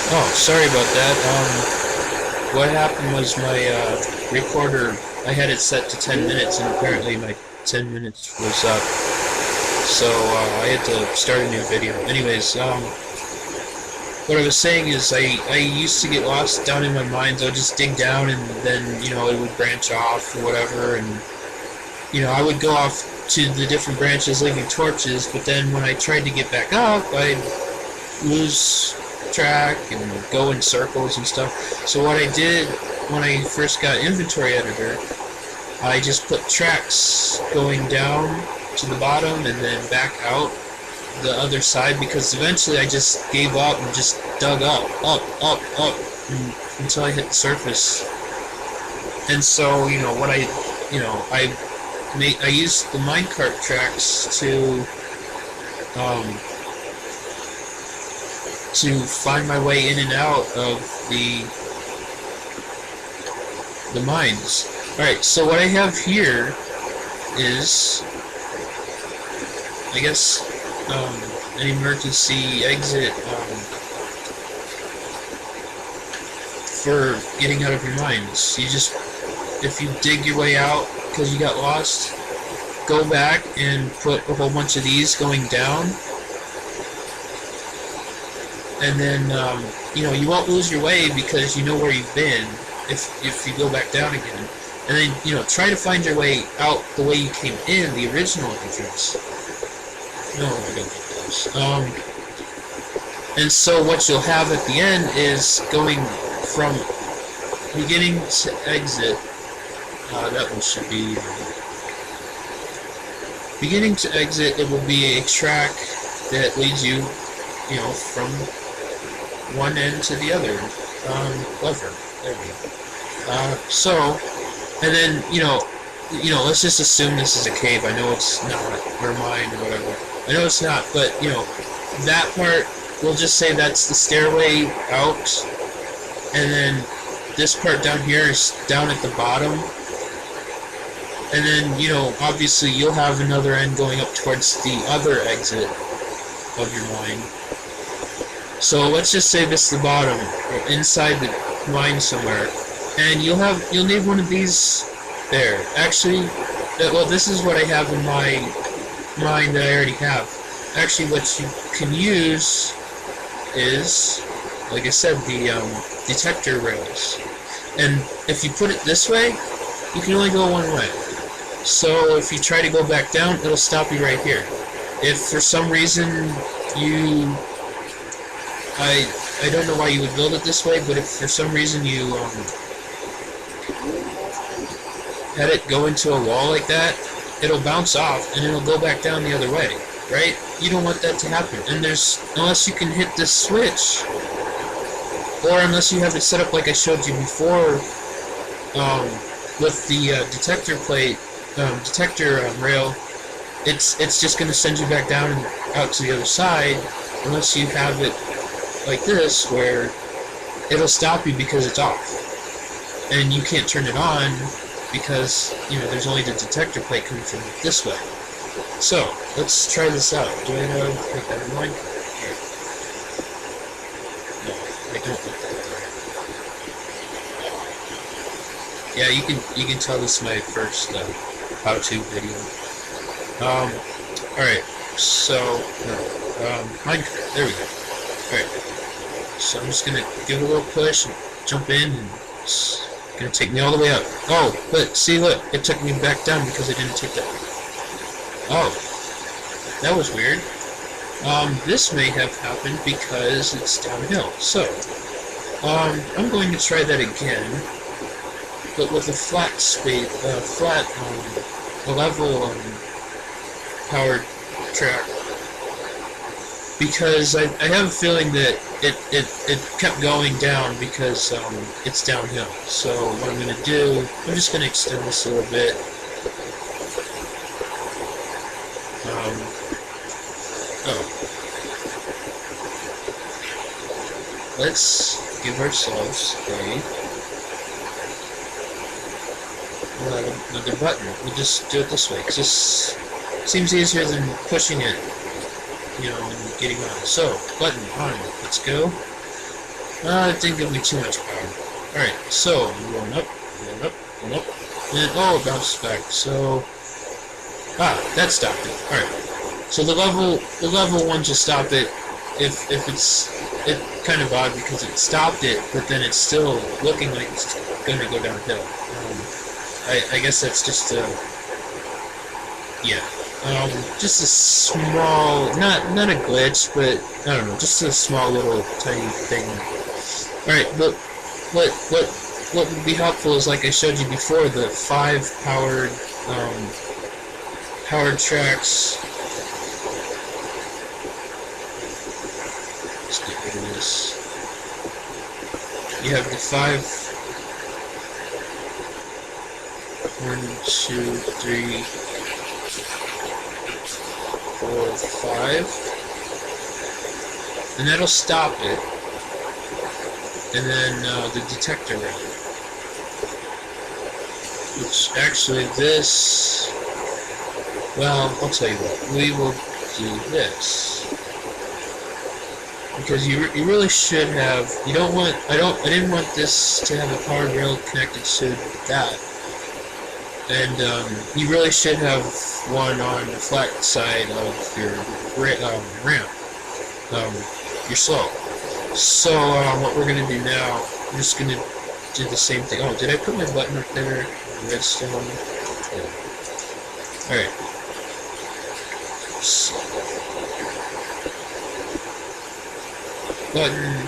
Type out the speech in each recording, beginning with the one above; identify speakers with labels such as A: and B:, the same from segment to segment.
A: Oh, sorry about that. What happened was my recorder, I had it set to 10 minutes, and apparently my 10 minutes was up. So I had to start a new video. Anyways, what I was saying is I used to get lost down in my mind. I would just dig down, and then, it would branch off or whatever, and, I would go off to the different branches leaving torches, but then when I tried to get back up, I'd lose track and go in circles and stuff. So what I did when I first got Inventory Editor, I just put tracks going down to the bottom and then back out the other side, because eventually I just gave up and just dug up, until I hit the surface. And so, what I used the minecart tracks to find my way in and out of the mines. Alright, so what I have here is, I guess, an emergency exit for getting out of your mines. If you dig your way out because you got lost, go back and put a whole bunch of these going down, and then you won't lose your way because you know where you've been if you go back down again. And then try to find your way out the way you came in, the original entrance. No, I don't think those. And so what you'll have at the end is going from beginning to exit. That one should be beginning to exit. It will be a track that leads you, from one end to the other. Lever. There we go. And then, let's just assume this is a cave. I know it's not, or mine, or whatever. I know it's not, but, that part, we'll just say that's the stairway out, and then this part down here is down at the bottom, and then, obviously you'll have another end going up towards the other exit of your mine. So let's just say this is the bottom, or inside the mine somewhere, and you'll need one of these there. Actually, well, this is what I have in my mine that I already have. Actually, what you can use is, like I said, the detector rails. And if you put it this way, you can only go one way. So if you try to go back down, it'll stop you right here. If for some reason I don't know why you would build it this way, but if for some reason you had it go into a wall like that, it'll bounce off and it'll go back down the other way, right? You don't want that to happen. And unless you can hit this switch, or unless you have it set up like I showed you before, with the detector rail, it's just going to send you back down and out to the other side, unless you have it like this, where it'll stop you because it's off, and you can't turn it on because there's only the detector plate coming from this way. So let's try this out. Do I have that in mind? No, I don't want that there. Yeah, you can tell this is my first how-to video. Alright, so Minecraft. There we go. Alright. So I'm just gonna give it a little push and jump in, and it's gonna take me all the way up. Oh, but see, look, it took me back down because I didn't take that. Oh, that was weird. This may have happened because it's downhill. So, I'm going to try that again, but with a flat level powered track. Because I have a feeling that it kept going down because it's downhill. So what I'm going to do, I'm just going to extend this a little bit. Let's give ourselves another button. We'll just do it this way, because this seems easier than pushing it, and getting on. So, button on. Let's go. It didn't give me too much power. Alright, so I'm going up, going up, going up, and oh, it bounces back. So that stopped it. Alright. So the level one to stop it, if it's kind of odd because it stopped it, but then it's still looking like it's gonna go downhill. I guess that's just yeah. Just a small, not a glitch, but I don't know, just a small little tiny thing. Alright, but what would be helpful is, like I showed you before, the 5 powered tracks. Let's get rid of this. You have the 5. 1, 2, 3, 4, 5, and that'll stop it. And then the detector round, which actually this, well, I'll tell you what, we will do this, because you really should have, you don't want, I didn't want this to have a powered rail connected to that. And you really should have one on the flat side of your ramp, your slope. So what we're going to do now, I'm just going to do the same thing. Oh, did I put my button up there? Redstone. Yeah. Alright. So, button,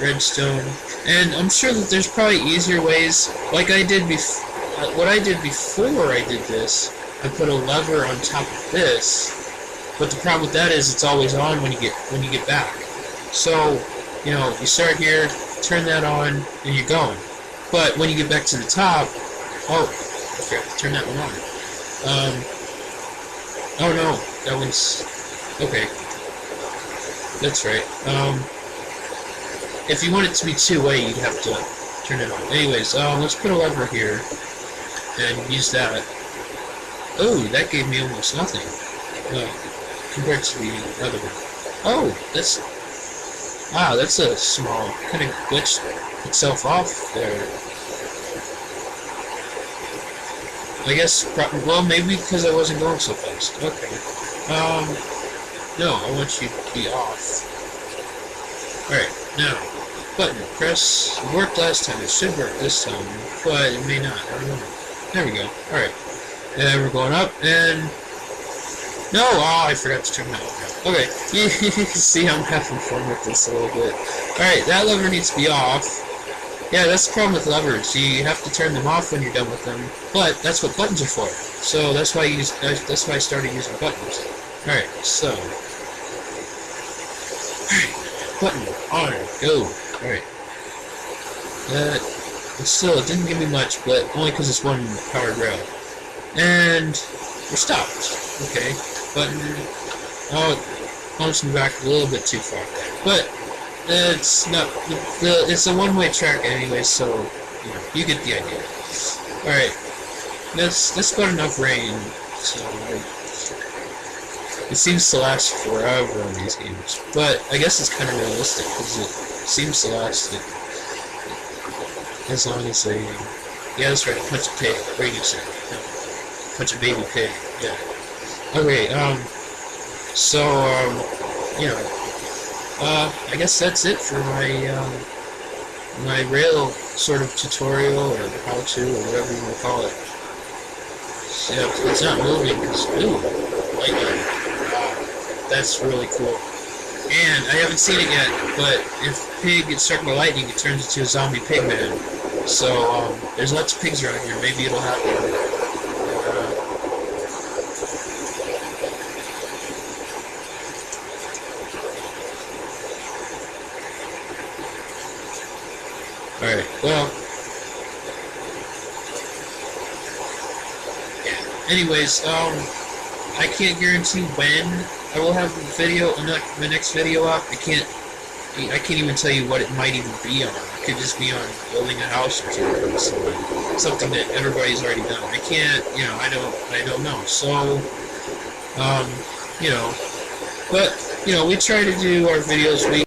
A: redstone, and I'm sure that there's probably easier ways, like I did before. What I did before I did this, I put a lever on top of this, but the problem with that is it's always on when you get back. So, you know, you start here, turn that on, and you're going. But when you get back to the top, oh, I forgot to turn that one on. Oh no, that one's okay. That's right. If you want it to be two-way, you'd have to turn it on. Anyways, let's put a lever here. And use that. Oh, that gave me almost nothing compared to the other one. Oh, that's a small kind of glitched itself off there. I guess well, maybe because I wasn't going so fast. Okay. No, I want you to be off. All right, now button press. It worked last time. It should work this time, but it may not. I don't know. There we go. Alright. And we're going up, and... No! Oh, I forgot to turn that off. Okay. You can see I'm having fun with this a little bit. Alright, that lever needs to be off. Yeah, that's the problem with levers. You have to turn them off when you're done with them. But that's what buttons are for. So that's why that's why I started using buttons. Alright, so... Alright. Button. On. Go. Alright. But still, it didn't give me much, but only because it's one powered rail. And we're stopped. Okay, button. Oh, it punched me back a little bit too far. But it's not. It's a one-way track anyway, so you know, you get the idea. All right, that's about enough rain. So it seems to last forever on these games, but I guess it's kind of realistic because it seems to last as long as they. Yeah, that's right. Punch a pig. Radio set. No. Punch a baby pig. Yeah. Okay. So you know. I guess that's it for my my rail sort of tutorial or how-to or whatever you want to call it. So, yeah, it's not moving because ooh, lightning. Wow, that's really cool. And I haven't seen it yet, but if pig gets struck by lightning, it turns into a zombie pig man. So there's lots of pigs around here. Maybe it'll happen. Alright, well, yeah. Anyways, I can't guarantee when I will have the video, the next video up. I can't even tell you what it might even be on. It could just be on building a house or something that everybody's already done. I can't, you know, I don't know. So, you know, but, you know, we try to do our videos weekly.